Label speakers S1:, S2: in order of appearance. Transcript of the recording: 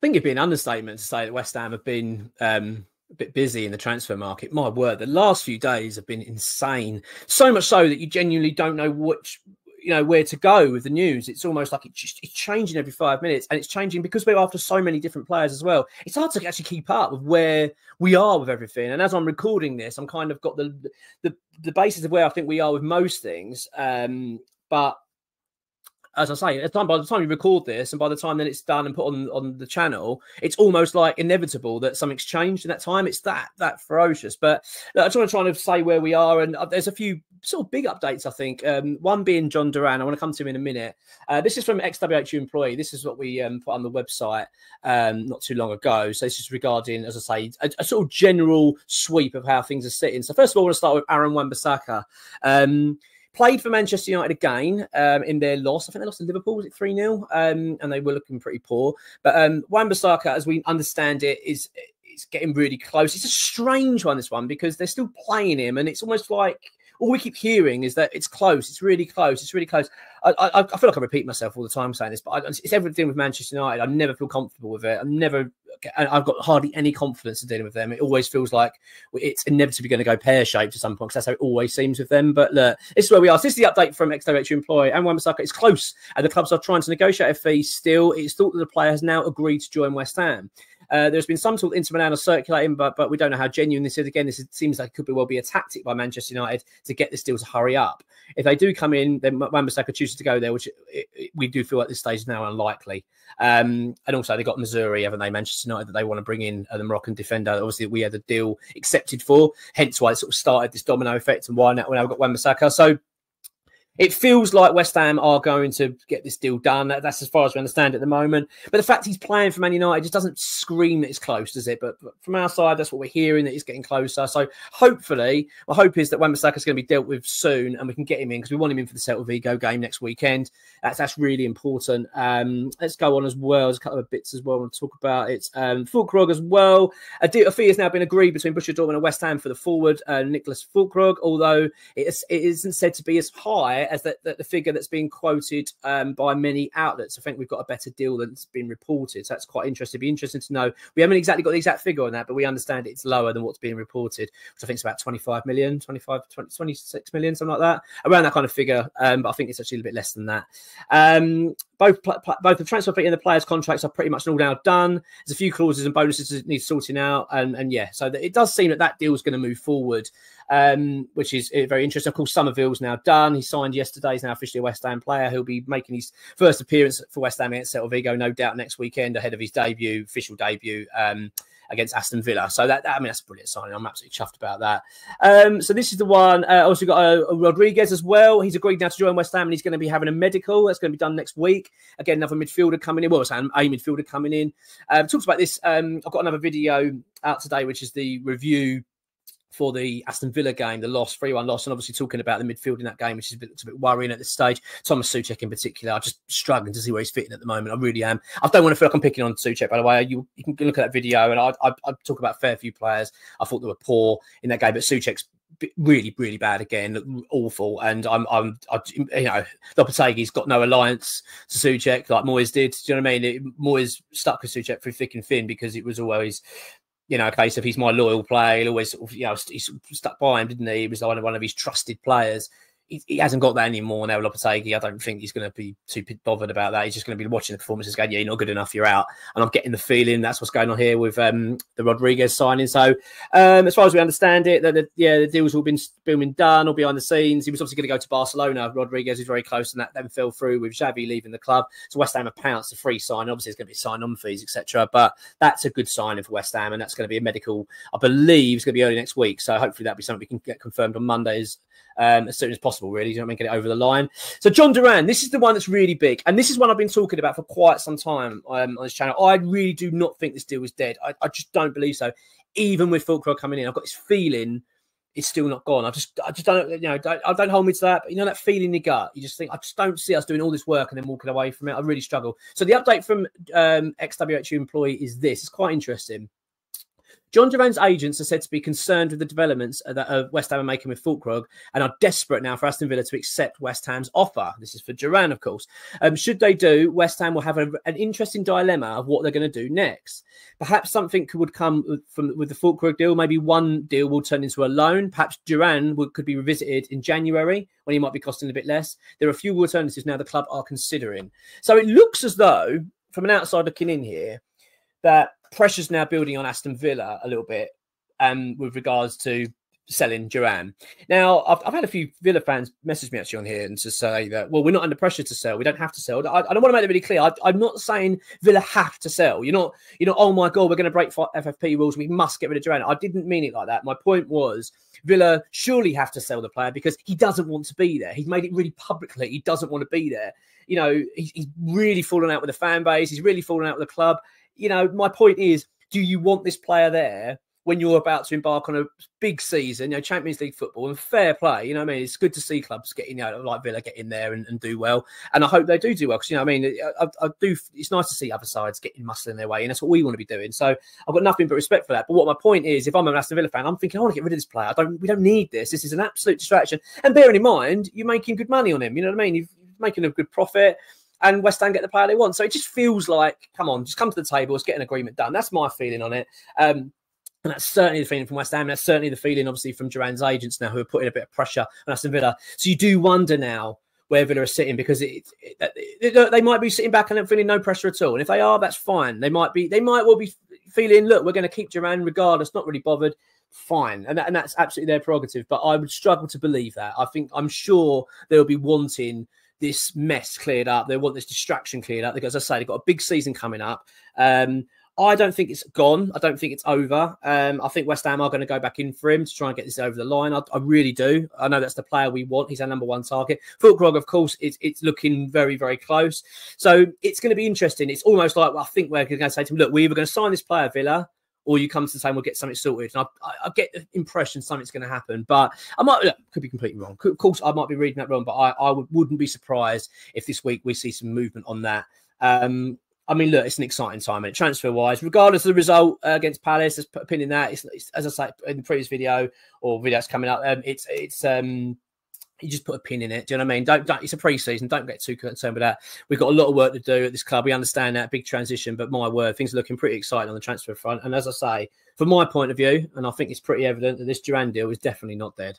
S1: think it'd be an understatement to say that West Ham have been a bit busy in the transfer market. My word, the last few days have been insane. So much so that you genuinely don't know where to go with the news. It's almost like it's changing every 5 minutes, and it's changing because we're after so many different players as well. It's hard to actually keep up with where we are with everything. And as I'm recording this, I'm kind of got the basis of where I think we are with most things. But as I say, by the time you record this and by the time then it's done and put on the channel, it's almost like inevitable that something's changed in that time. It's that ferocious. But look, I just want to try and say where we are. And there's a few sort of big updates, I think. One being Jhon Duran. I want to come to him in a minute. This is from EXWHUEMPLOYEE. This is what we put on the website not too long ago. So this is regarding, as I say, a sort of general sweep of how things are sitting. So first of all, I want to start with Wan-Bissaka. Played for Manchester United again in their loss. I think they lost to Liverpool. Was it 3-0? And they were looking pretty poor. But Wan-Bissaka, as we understand it, is getting really close. It's a strange one, this one, because they're still playing him. And it's almost like all we keep hearing is that it's close. It's really close. It's really close. I feel like I repeat myself all the time saying this, but it's everything with Manchester United. I never feel comfortable with it. I've got hardly any confidence in dealing with them. It always feels like it's inevitably going to go pear-shaped at some point, because that's how it always seems with them. But look, this is where we are. So this is the update from EXWHUEMPLOYEE, and Wan-Bissaka is close, and the clubs are trying to negotiate a fee still. It's thought that the player has now agreed to join West Ham. There's been some sort of Inter Milan circulating, but we don't know how genuine this is. Again, seems like it could well be a tactic by Manchester United to get this deal to hurry up. If they do come in, then Wan-Bissaka chooses to go there, which we do feel at this stage is now unlikely. And also, they got Missouri, haven't they, Manchester United, that they want to bring in the Moroccan defender. Obviously, we had the deal accepted for, hence why it sort of started this domino effect and why now we've got Wan-Bissaka. So it feels like West Ham are going to get this deal done. That's as far as we understand at the moment. But the fact he's playing for Man United just doesn't scream that it's close, does it? But from our side, that's what we're hearing, that it's getting closer. So hopefully, my hope is that Wan-Bissaka is going to be dealt with soon and we can get him in, because we want him in for the Celta Vigo game next weekend. That's really important. Let's go on as well. There's a couple of bits as well I want to talk about. It's Füllkrug as well. A fee has now been agreed between Borussia Dortmund and West Ham for the forward, Nicholas Füllkrug, although it isn't said to be as high as the figure that's been quoted by many outlets. I think we've got a better deal that's been reported. So that's quite interesting. It'd be interesting to know. We haven't exactly got the exact figure on that, but we understand it's lower than what's being reported, which I think is about 26 million, something like that. Around that kind of figure. But I think it's actually a little bit less than that. Both the transfer fee and the players' contracts are pretty much all now done. There's a few clauses and bonuses that need sorting out. And yeah, so it does seem that deal is going to move forward, which is very interesting. Of course, Somerville's now done. He signed yesterday. He's now officially a West Ham player. He'll be making his first appearance for West Ham against Celta Vigo, no doubt, next weekend, ahead of his official debut against Aston Villa. So that's a brilliant signing. I'm absolutely chuffed about that. So this is the one. Also got Rodriguez as well. He's agreed now to join West Ham, and he's going to be having a medical. That's going to be done next week. Again, another midfielder coming in. Well, a midfielder coming in. Talks about this. I've got another video out today, which is the review for the Aston Villa game, the loss, 3-1 loss, and obviously talking about the midfield in that game, which is a bit worrying at this stage. Thomas Souček in particular, I'm just struggling to see where he's fitting at the moment. I really am. I don't want to feel like I'm picking on Souček, by the way. You can look at that video, and I talk about a fair few players I thought they were poor in that game, but Souček's really, really bad again, awful. And Lopetegui's got no alliance to Souček like Moyes did. Do you know what I mean? Moyes stuck with Souček through thick and thin because it was always, a case of he's my loyal player. He'll always, he's stuck by him, didn't he? He was one of his trusted players. He hasn't got that anymore now, Lopetegui. I don't think he's going to be too bothered about that. He's just going to be watching the performances going, yeah, you're not good enough, you're out. And I'm getting the feeling that's what's going on here with the Rodriguez signing. So as far as we understand it, the deal's all been done, all behind the scenes. He was obviously going to go to Barcelona. Rodriguez is very close, and that then fell through with Xavi leaving the club. So West Ham have pounced a free sign. Obviously, it's going to be sign-on fees, etc. But that's a good signing for West Ham, and that's going to be a medical, I believe, it's going to be early next week. So hopefully that'll be something we can get confirmed on Mondays. As soon as possible, really. You know what I mean? Get it over the line. So Jhon Duran, this is the one that's really big. And this is one I've been talking about for quite some time on this channel. I really do not think this deal is dead. I just don't believe so. Even with Füllkrug coming in, I've got this feeling it's still not gone. I just don't, I don't hold me to that. But that feeling in your gut, you just think, I just don't see us doing all this work and then walking away from it. I really struggle. So the update from EXWHUEMPLOYEE is this. It's quite interesting. Jhon Duran's agents are said to be concerned with the developments that West Ham are making with Fulkrug and are desperate now for Aston Villa to accept West Ham's offer. This is for Duran, of course. Should they do, West Ham will have an interesting dilemma of what they're going to do next. Perhaps something would come with the Fulkrug deal. Maybe one deal will turn into a loan. Perhaps Duran could be revisited in January when he might be costing a bit less. There are a few alternatives now the club are considering. So it looks as though, from an outside looking in here, that pressure's now building on Aston Villa a little bit with regards to selling Duran. Now, I've had a few Villa fans message me actually on here and to say that, well, we're not under pressure to sell. We don't have to sell. I don't want to make that really clear. I'm not saying Villa have to sell. You're not, oh my God, we're going to break FFP rules. We must get rid of Duran. I didn't mean it like that. My point was Villa surely have to sell the player because he doesn't want to be there. He's made it really publicly. He doesn't want to be there. He's really fallen out with the fan base. He's really fallen out with the club. My point is, do you want this player there when you're about to embark on a big season, Champions League football and fair play? It's good to see clubs getting, like Villa get in there and do well. And I hope they do well because, I do. It's nice to see other sides getting muscle in their way. And that's what we want to be doing. So I've got nothing but respect for that. But what my point is, if I'm an Aston Villa fan, I'm thinking, I want to get rid of this player. We don't need this. This is an absolute distraction. And bearing in mind, you're making good money on him. You know what I mean? You're making a good profit. And West Ham get the player they want. So it just feels like, come on, just come to the table. Let's get an agreement done. That's my feeling on it. And that's certainly the feeling from West Ham. That's certainly the feeling, obviously, from Duran's agents now who are putting a bit of pressure on Aston Villa. So you do wonder now where Villa are sitting because they might be sitting back and feeling no pressure at all. And if they are, that's fine. They might well be feeling, look, we're going to keep Duran regardless, not really bothered. Fine. And that's absolutely their prerogative. But I would struggle to believe that. I'm sure they'll be wanting this mess cleared up. They want this distraction cleared up because, as I say, they've got a big season coming up. I don't think it's gone. I don't think it's over. I think West Ham are going to go back in for him to try and get this over the line. I really do. I know that's the player we want. He's our number one target. Fulkrug, of course, it's looking very, very close. So it's going to be interesting. It's almost like, I think we're going to say to him, look, we're either going to sign this player, Villa, or you come to the same, we'll get something sorted. And I get the impression something's going to happen, but could be completely wrong. Of course, I might be reading that wrong, but I wouldn't be surprised if this week we see some movement on that. Look, it's an exciting time, and transfer-wise, regardless of the result against Palace, let's put a pin in that. It's as I say in the previous video or videos coming up, you just put a pin in it. Do you know what I mean? Don't it's a pre-season. Don't get too concerned with that. We've got a lot of work to do at this club. We understand that big transition, but my word, things are looking pretty exciting on the transfer front. And as I say, from my point of view, and I think it's pretty evident that this Duran deal is definitely not dead.